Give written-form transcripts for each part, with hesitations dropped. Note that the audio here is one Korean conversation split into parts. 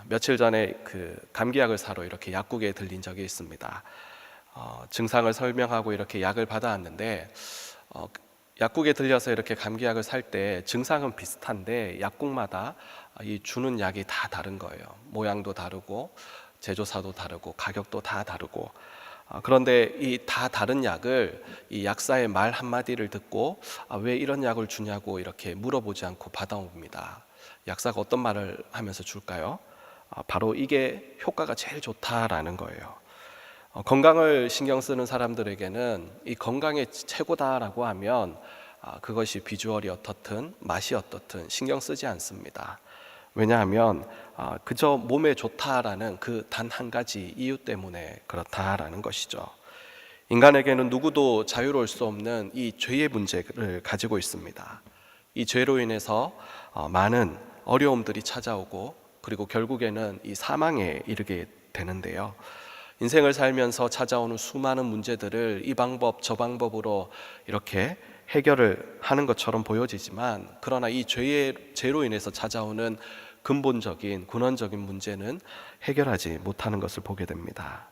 며칠 전에 감기약을 사러 이렇게 약국에 들린 적이 있습니다. 증상을 설명하고 이렇게 약을 받아왔는데 약국에 들려서 이렇게 감기약을 살 때 증상은 비슷한데 약국마다 이 주는 약이 다 다른 거예요. 모양도 다르고 제조사도 다르고 가격도 다 다르고 그런데 이 다 다른 약을 이 약사의 말 한마디를 듣고 왜 이런 약을 주냐고 이렇게 물어보지 않고 받아옵니다. 약사가 어떤 말을 하면서 줄까요? 바로 이게 효과가 제일 좋다라는 거예요. 건강을 신경 쓰는 사람들에게는 이 건강이 최고다라고 하면 그것이 비주얼이 어떻든 맛이 어떻든 신경 쓰지 않습니다. 왜냐하면 그저 몸에 좋다라는 그 단 한 가지 이유 때문에 그렇다라는 것이죠. 인간에게는 누구도 자유로울 수 없는 이 죄의 문제를 가지고 있습니다. 이 죄로 인해서 많은 어려움들이 찾아오고 그리고 결국에는 이 사망에 이르게 되는데요. 인생을 살면서 찾아오는 수많은 문제들을 이 방법 저 방법으로 이렇게 해결을 하는 것처럼 보여지지만 그러나 이 죄로 인해서 찾아오는 근본적인 근원적인 문제는 해결하지 못하는 것을 보게 됩니다.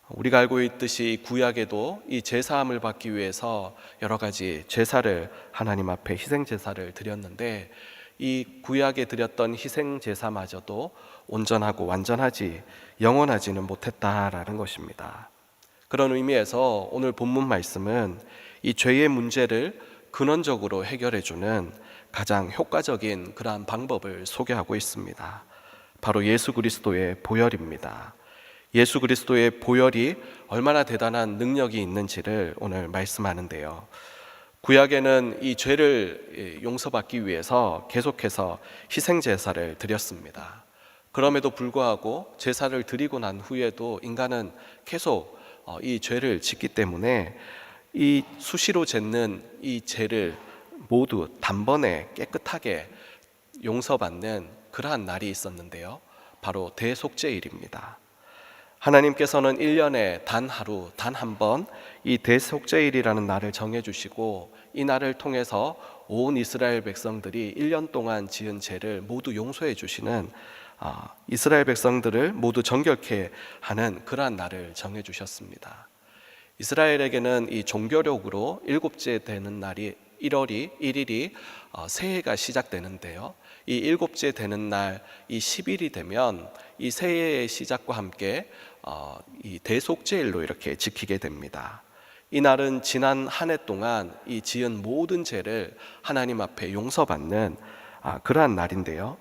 우리가 알고 있듯이 구약에도 이 제사함을 받기 위해서 여러 가지 제사를 하나님 앞에 희생 제사를 드렸는데 이 구약에 드렸던 희생 제사마저도 온전하고 완전하지 영원하지는 못했다라는 것입니다. 그런 의미에서 오늘 본문 말씀은 이 죄의 문제를 근원적으로 해결해 주는 가장 효과적인 그러한 방법을 소개하고 있습니다. 바로 예수 그리스도의 보혈입니다. 예수 그리스도의 보혈이 얼마나 대단한 능력이 있는지를 오늘 말씀하는데요. 구약에는 이 죄를 용서받기 위해서 계속해서 희생 제사를 드렸습니다. 그럼에도 불구하고 제사를 드리고 난 후에도 인간은 계속 이 죄를 짓기 때문에 이 수시로 짓는 이 죄를 모두 단번에 깨끗하게 용서받는 그러한 날이 있었는데요. 바로 대속죄일입니다. 하나님께서는 1년에 단 하루, 단 한 번 이 대속죄일이라는 날을 정해주시고 이 날을 통해서 온 이스라엘 백성들이 1년 동안 지은 죄를 모두 용서해 주시는 이스라엘 백성들을 모두 정결케 하는 그러한 날을 정해주셨습니다. 이스라엘에게는 이 종교력으로 일곱째 되는 날이 1월이 1일이 새해가 시작되는데요. 이 일곱째 되는 날 이 10일이 되면 이 새해의 시작과 함께 이 대속죄일로 이렇게 지키게 됩니다. 이 날은 지난 한 해 동안 이 지은 모든 죄를 하나님 앞에 용서받는 그러한 날인데요.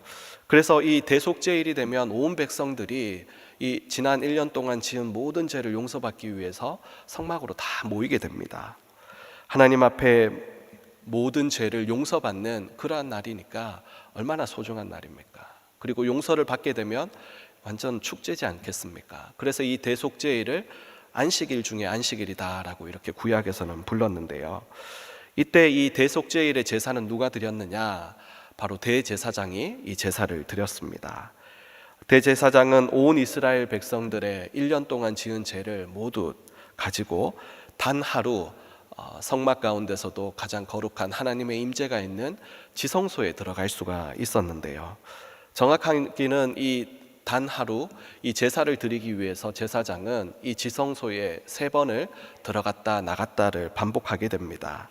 그래서 이 대속죄일이 되면 온 백성들이 이 지난 1년 동안 지은 모든 죄를 용서받기 위해서 성막으로 다 모이게 됩니다. 하나님 앞에 모든 죄를 용서받는 그러한 날이니까 얼마나 소중한 날입니까? 그리고 용서를 받게 되면 완전 축제지 않겠습니까? 그래서 이 대속죄일을 안식일 중에 안식일이다라고 이렇게 구약에서는 불렀는데요. 이때 이 대속죄일의 제사는 누가 드렸느냐? 바로 대제사장이 이 제사를 드렸습니다. 대제사장은 온 이스라엘 백성들의 1년 동안 지은 죄를 모두 가지고 단 하루 성막 가운데서도 가장 거룩한 하나님의 임재가 있는 지성소에 들어갈 수가 있었는데요. 정확하게는 이 단 하루 이 제사를 드리기 위해서 제사장은 이 지성소에 3번을 들어갔다 나갔다를 반복하게 됩니다.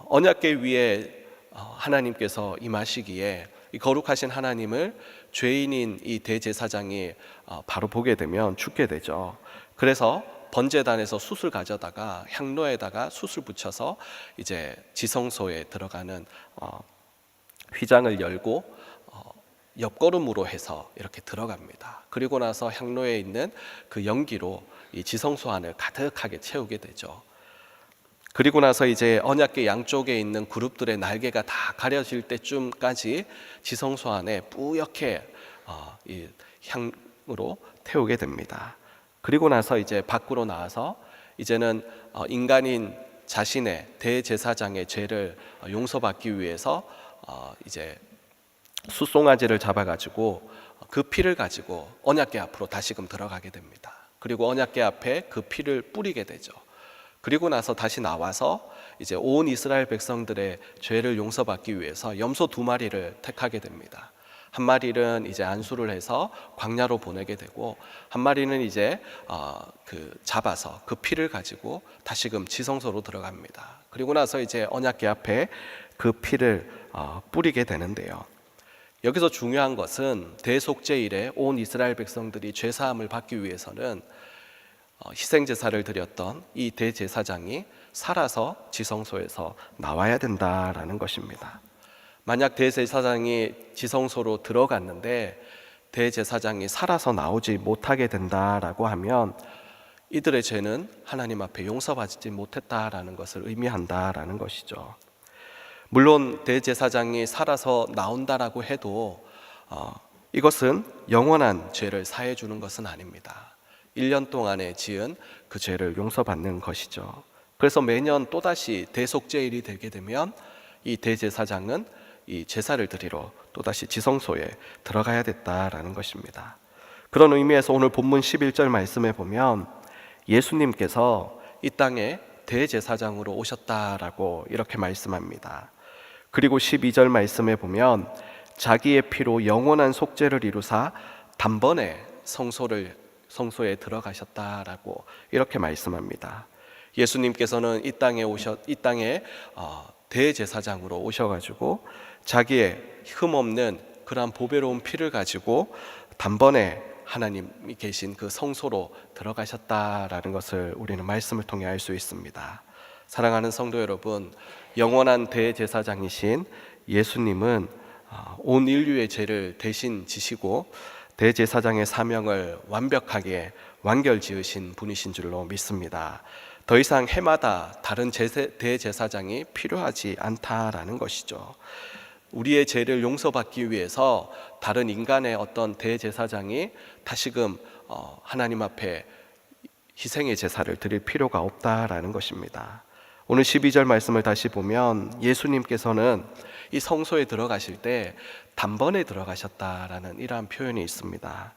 언약궤 위에 하나님께서 임하시기에 이 거룩하신 하나님을 죄인인 이 대제사장이 바로 보게 되면 죽게 되죠. 그래서 번제단에서 숯을 가져다가 향로에다가 숯을 붙여서 이제 지성소에 들어가는 휘장을 열고 옆걸음으로 해서 이렇게 들어갑니다. 그리고 나서 향로에 있는 그 연기로 이 지성소 안을 가득하게 채우게 되죠. 그리고 나서 이제 언약궤 양쪽에 있는 그룹들의 날개가 다 가려질 때쯤까지 지성소 안에 뿌옇게 이 향으로 태우게 됩니다. 그리고 나서 이제 밖으로 나와서 이제는 인간인 자신의 대제사장의 죄를 용서받기 위해서 이제 숫송아지를 잡아가지고 그 피를 가지고 언약궤 앞으로 다시금 들어가게 됩니다. 그리고 언약궤 앞에 그 피를 뿌리게 되죠. 그리고 나서 다시 나와서 이제 온 이스라엘 백성들의 죄를 용서받기 위해서 염소 2마리를 택하게 됩니다. 한 마리는 이제 안수를 해서 광야로 보내게 되고, 한 마리는 이제 잡아서 그 피를 가지고 다시금 지성소로 들어갑니다. 그리고 나서 이제 언약궤 앞에 그 피를 뿌리게 되는데요. 여기서 중요한 것은 대속죄일에 온 이스라엘 백성들이 죄 사함을 받기 위해서는 희생 제사를 드렸던 이 대제사장이 살아서 지성소에서 나와야 된다라는 것입니다. 만약 대제사장이 지성소로 들어갔는데 대제사장이 살아서 나오지 못하게 된다라고 하면 이들의 죄는 하나님 앞에 용서받지 못했다라는 것을 의미한다라는 것이죠. 물론 대제사장이 살아서 나온다라고 해도 이것은 영원한 죄를 사해 주는 것은 아닙니다. 1년 동안에 지은 그 죄를 용서받는 것이죠. 그래서 매년 또다시 대속죄일이 되게 되면 이 대제사장은 이 제사를 드리러 또다시 지성소에 들어가야 됐다라는 것입니다. 그런 의미에서 오늘 본문 11절 말씀에 보면 예수님께서 이 땅에 대제사장으로 오셨다라고 이렇게 말씀합니다. 그리고 12절 말씀에 보면 자기의 피로 영원한 속죄를 이루사 단번에 성소에 들어가셨다라고 이렇게 말씀합니다. 예수님께서는 이 땅에 대제사장으로 오셔가지고 자기의 흠없는 그러한 보배로운 피를 가지고 단번에 하나님이 계신 그 성소로 들어가셨다라는 것을 우리는 말씀을 통해 알 수 있습니다. 사랑하는 성도 여러분, 영원한 대제사장이신 예수님은 온 인류의 죄를 대신 지시고 대제사장의 사명을 완벽하게 완결지으신 분이신 줄로 믿습니다. 더 이상 해마다 다른 대제사장이 필요하지 않다라는 것이죠. 우리의 죄를 용서받기 위해서 다른 인간의 어떤 대제사장이 다시금 하나님 앞에 희생의 제사를 드릴 필요가 없다라는 것입니다. 오늘 12절 말씀을 다시 보면 예수님께서는 이 성소에 들어가실 때 단번에 들어가셨다라는 이러한 표현이 있습니다.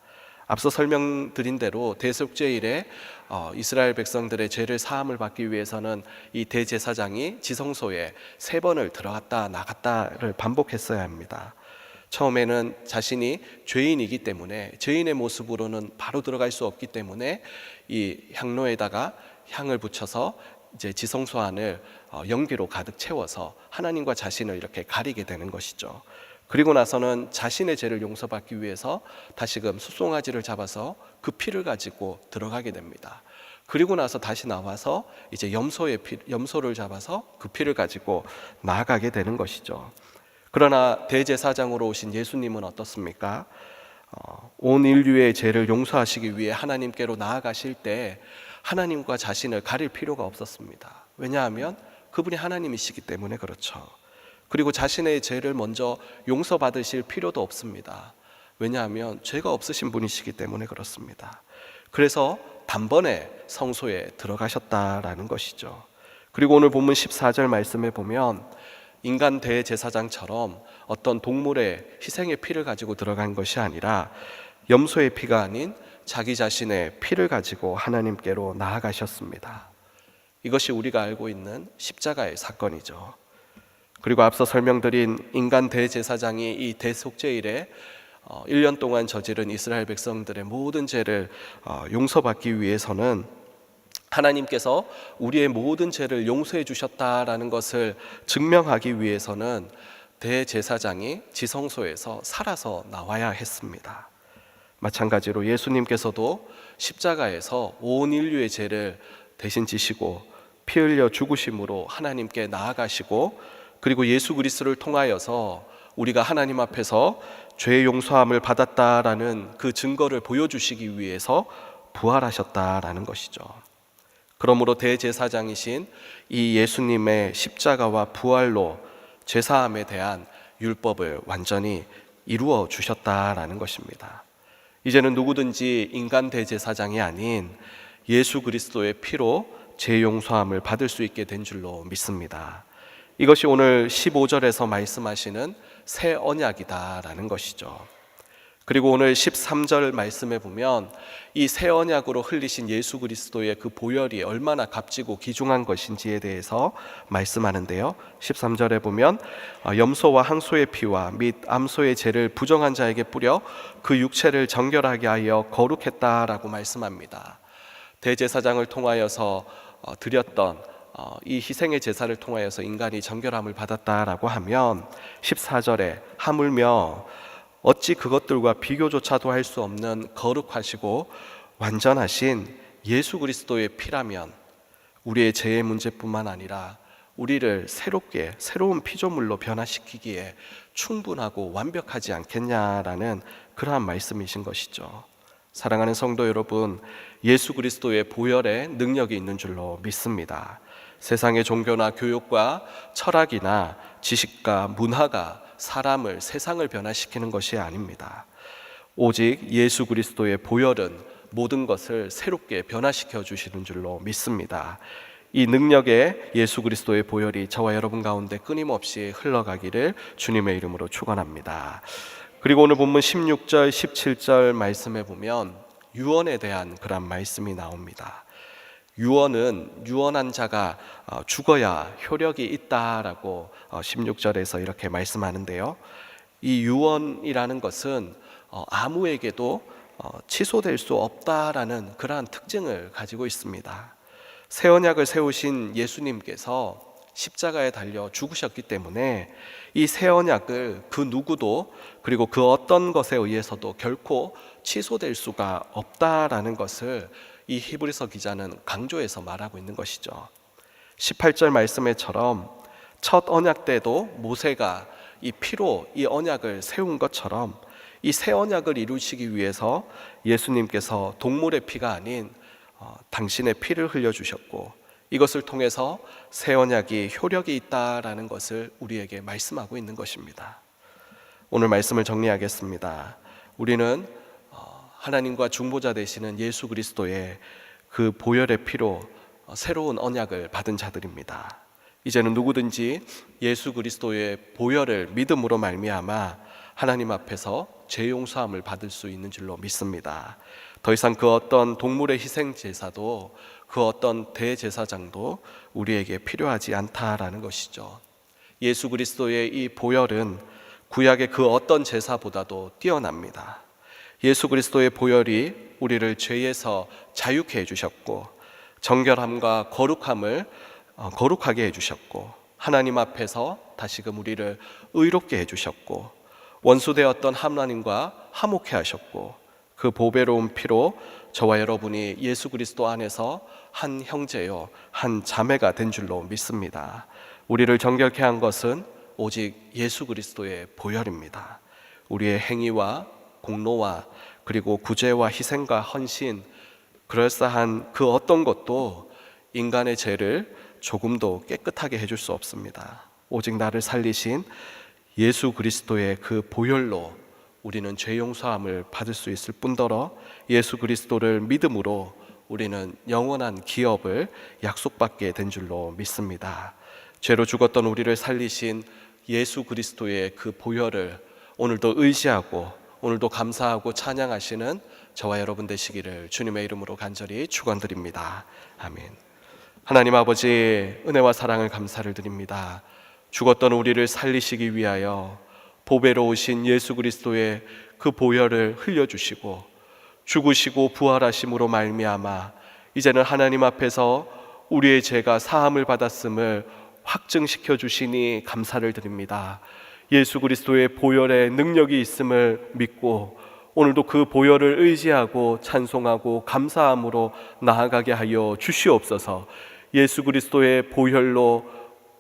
앞서 설명드린 대로 대속죄일에 이스라엘 백성들의 죄를 사함을 받기 위해서는 이 대제사장이 지성소에 3번을 들어갔다 나갔다를 반복했어야 합니다. 처음에는 자신이 죄인이기 때문에 죄인의 모습으로는 바로 들어갈 수 없기 때문에 이 향로에다가 향을 붙여서 이제 지성소 안을 연기로 가득 채워서 하나님과 자신을 이렇게 가리게 되는 것이죠. 그리고 나서는 자신의 죄를 용서받기 위해서 다시금 숫송아지를 잡아서 그 피를 가지고 들어가게 됩니다. 그리고 나서 다시 나와서 이제 염소를 잡아서 그 피를 가지고 나아가게 되는 것이죠. 그러나 대제사장으로 오신 예수님은 어떻습니까? 온 인류의 죄를 용서하시기 위해 하나님께로 나아가실 때 하나님과 자신을 가릴 필요가 없었습니다. 왜냐하면 그분이 하나님이시기 때문에 그렇죠. 그리고 자신의 죄를 먼저 용서받으실 필요도 없습니다. 왜냐하면 죄가 없으신 분이시기 때문에 그렇습니다. 그래서 단번에 성소에 들어가셨다라는 것이죠. 그리고 오늘 본문 14절 말씀에 보면 인간 대제사장처럼 어떤 동물의 희생의 피를 가지고 들어간 것이 아니라 염소의 피가 아닌 자기 자신의 피를 가지고 하나님께로 나아가셨습니다. 이것이 우리가 알고 있는 십자가의 사건이죠. 그리고 앞서 설명드린 인간 대제사장이 이 대속죄일에 1년 동안 저지른 이스라엘 백성들의 모든 죄를 용서받기 위해서는 하나님께서 우리의 모든 죄를 용서해 주셨다라는 것을 증명하기 위해서는 대제사장이 지성소에서 살아서 나와야 했습니다. 마찬가지로 예수님께서도 십자가에서 온 인류의 죄를 대신 지시고 피 흘려 죽으심으로 하나님께 나아가시고, 그리고 예수 그리스도를 통하여서 우리가 하나님 앞에서 죄 용서함을 받았다라는 그 증거를 보여주시기 위해서 부활하셨다라는 것이죠. 그러므로 대제사장이신 이 예수님의 십자가와 부활로 죄사함에 대한 율법을 완전히 이루어 주셨다라는 것입니다. 이제는 누구든지 인간 대제사장이 아닌 예수 그리스도의 피로 죄 용서함을 받을 수 있게 된 줄로 믿습니다. 이것이 오늘 15절에서 말씀하시는 새 언약이다라는 것이죠. 그리고 오늘 13절 말씀에 보면 이 새 언약으로 흘리신 예수 그리스도의 그 보혈이 얼마나 값지고 귀중한 것인지에 대해서 말씀하는데요. 13절에 보면 염소와 항소의 피와 및 암소의 죄를 부정한 자에게 뿌려 그 육체를 정결하게 하여 거룩했다라고 말씀합니다. 대제사장을 통하여서 드렸던 이 희생의 제사를 통하여서 인간이 정결함을 받았다라고 하면 14절에 하물며 어찌 그것들과 비교조차도 할 수 없는 거룩하시고 완전하신 예수 그리스도의 피라면 우리의 죄의 문제뿐만 아니라 우리를 새로운 피조물로 변화시키기에 충분하고 완벽하지 않겠냐라는 그러한 말씀이신 것이죠. 사랑하는 성도 여러분, 예수 그리스도의 보혈에 능력이 있는 줄로 믿습니다. 세상의 종교나 교육과 철학이나 지식과 문화가 세상을 변화시키는 것이 아닙니다. 오직 예수 그리스도의 보혈은 모든 것을 새롭게 변화시켜 주시는 줄로 믿습니다. 이 능력의 예수 그리스도의 보혈이 저와 여러분 가운데 끊임없이 흘러가기를 주님의 이름으로 축원합니다. 그리고 오늘 본문 16절, 17절 말씀에 보면 유언에 대한 그런 말씀이 나옵니다. 유언은 유언한 자가 죽어야 효력이 있다라고 16절에서 이렇게 말씀하는데요. 이 유언이라는 것은 아무에게도 취소될 수 없다라는 그러한 특징을 가지고 있습니다. 새 언약을 세우신 예수님께서 십자가에 달려 죽으셨기 때문에 이 새 언약을 그 누구도 그리고 그 어떤 것에 의해서도 결코 취소될 수가 없다라는 것을 이 히브리서 기자는 강조해서 말하고 있는 것이죠. 18절 말씀에처럼 첫 언약 때도 모세가 이 피로 이 언약을 세운 것처럼 이 새 언약을 이루시기 위해서 예수님께서 동물의 피가 아닌 당신의 피를 흘려주셨고 이것을 통해서 새 언약이 효력이 있다라는 것을 우리에게 말씀하고 있는 것입니다. 오늘 말씀을 정리하겠습니다. 우리는 하나님과 중보자 되시는 예수 그리스도의 그 보혈의 피로 새로운 언약을 받은 자들입니다. 이제는 누구든지 예수 그리스도의 보혈을 믿음으로 말미암아 하나님 앞에서 죄 용서함을 받을 수 있는 줄로 믿습니다. 더 이상 그 어떤 동물의 희생 제사도 그 어떤 대제사장도 우리에게 필요하지 않다라는 것이죠. 예수 그리스도의 이 보혈은 구약의 그 어떤 제사보다도 뛰어납니다. 예수 그리스도의 보혈이 우리를 죄에서 자유케 해주셨고 정결함과 거룩하게 해주셨고 하나님 앞에서 다시금 우리를 의롭게 해주셨고 원수되었던 하나님과 화목케 하셨고 그 보배로운 피로 저와 여러분이 예수 그리스도 안에서 한 형제요 한 자매가 된 줄로 믿습니다. 우리를 정결케 한 것은 오직 예수 그리스도의 보혈입니다. 우리의 행위와 공로와 그리고 구제와 희생과 헌신, 그럴싸한 그 어떤 것도 인간의 죄를 조금도 깨끗하게 해줄 수 없습니다. 오직 나를 살리신 예수 그리스도의 그 보혈로 우리는 죄 용서함을 받을 수 있을 뿐더러 예수 그리스도를 믿음으로 우리는 영원한 기업을 약속받게 된 줄로 믿습니다. 죄로 죽었던 우리를 살리신 예수 그리스도의 그 보혈을 오늘도 의지하고 오늘도 감사하고 찬양하시는 저와 여러분 되시기를 주님의 이름으로 간절히 축원드립니다. 아멘. 하나님 아버지, 은혜와 사랑을 감사를 드립니다. 죽었던 우리를 살리시기 위하여 보배로우신 예수 그리스도의 그 보혈을 흘려주시고 죽으시고 부활하심으로 말미암아 이제는 하나님 앞에서 우리의 죄가 사함을 받았음을 확증시켜 주시니 감사를 드립니다. 예수 그리스도의 보혈에 능력이 있음을 믿고 오늘도 그 보혈을 의지하고 찬송하고 감사함으로 나아가게 하여 주시옵소서. 예수 그리스도의 보혈로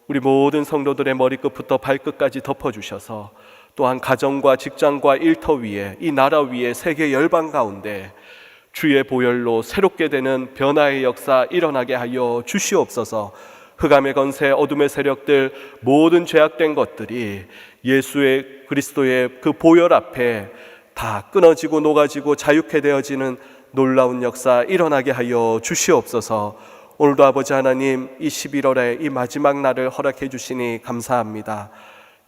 우리 모든 성도들의 머리끝부터 발끝까지 덮어주셔서 또한 가정과 직장과 일터 위에 이 나라 위에 세계 열방 가운데 주의 보혈로 새롭게 되는 변화의 역사 일어나게 하여 주시옵소서. 흑암의 건세 어둠의 세력들 모든 죄악된 것들이 예수의 그리스도의 그 보혈 앞에 다 끊어지고 녹아지고 자유케 되어지는 놀라운 역사 일어나게 하여 주시옵소서. 오늘도 아버지 하나님 이 11월의 이 마지막 날을 허락해 주시니 감사합니다.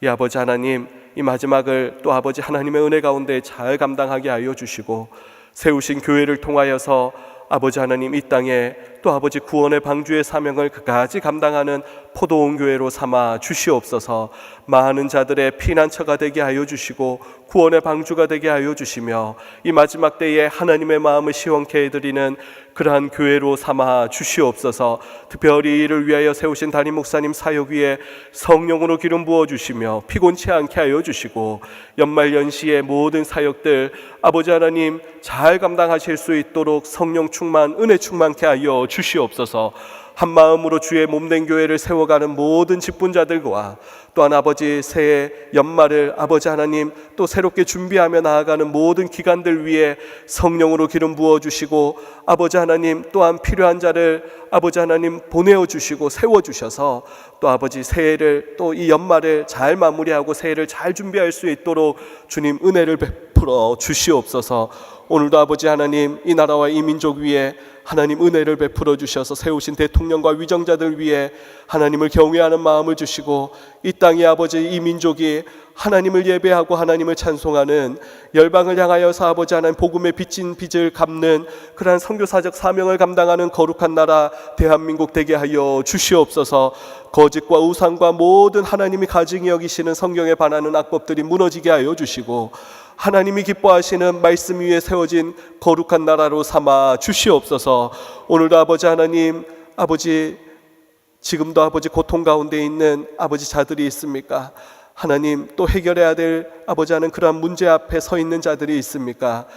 이 아버지 하나님, 이 마지막을 또 아버지 하나님의 은혜 가운데 잘 감당하게 하여 주시고, 세우신 교회를 통하여서 아버지 하나님 이 땅에 또 아버지 구원의 방주의 사명을 그까지 감당하는 포도원 교회로 삼아 주시옵소서. 많은 자들의 피난처가 되게 하여 주시고 구원의 방주가 되게 하여 주시며, 이 마지막 때에 하나님의 마음을 시원케 해드리는 그러한 교회로 삼아 주시옵소서. 특별히 이를 위하여 세우신 담임 목사님 사역 위에 성령으로 기름 부어 주시며 피곤치 않게 하여 주시고, 연말 연시의 모든 사역들 아버지 하나님 잘 감당하실 수 있도록 성령 충만, 은혜 충만케 하여 주시옵소서. 한 마음으로 주의 몸된 교회를 세워가는 모든 직분자들과 또한 아버지 새해 연말을 아버지 하나님 또 새롭게 준비하며 나아가는 모든 기관들 위에 성령으로 기름 부어주시고, 아버지 하나님 또한 필요한 자를 아버지 하나님 보내어주시고 세워주셔서 또 아버지 새해를 또 이 연말을 잘 마무리하고 새해를 잘 준비할 수 있도록 주님 은혜를 베풀어 주시옵소서. 오늘도 아버지 하나님 이 나라와 이 민족 위에 하나님 은혜를 베풀어 주셔서 세우신 대통령과 위정자들 위해 하나님을 경외하는 마음을 주시고, 이 땅의 아버지 이 민족이 하나님을 예배하고 하나님을 찬송하는, 열방을 향하여서 아버지 하나님 복음의 빚진 빚을 갚는 그러한 선교사적 사명을 감당하는 거룩한 나라 대한민국 되게 하여 주시옵소서. 거짓과 우상과 모든 하나님이 가증히 여기시는 성경에 반하는 악법들이 무너지게 하여 주시고, 하나님이 기뻐하시는 말씀 위에 세워진 거룩한 나라로 삼아 주시옵소서. 오늘도 아버지 하나님, 아버지 지금도 아버지 고통 가운데 있는 아버지 자들이 있습니까? 하나님 또 해결해야 될 아버지 하는 그러한 문제 앞에 서 있는 자들이 있습니까?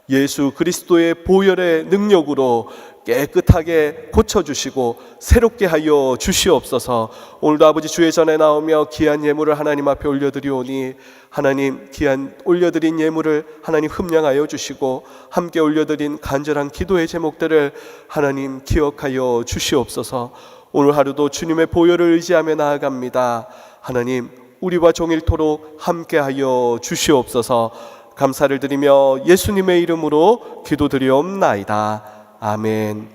예수 그리스도의 보혈의 능력으로 깨끗하게 고쳐주시고 새롭게 하여 주시옵소서. 오늘도 아버지 주의 전에 나오며 귀한 예물을 하나님 앞에 올려드리오니, 하나님 귀한 올려드린 예물을 하나님 흠량하여 주시고, 함께 올려드린 간절한 기도의 제목들을 하나님 기억하여 주시옵소서. 오늘 하루도 주님의 보혈을 의지하며 나아갑니다. 하나님 우리와 종일토록 함께하여 주시옵소서. 감사를 드리며 예수님의 이름으로 기도드리옵나이다. 아멘.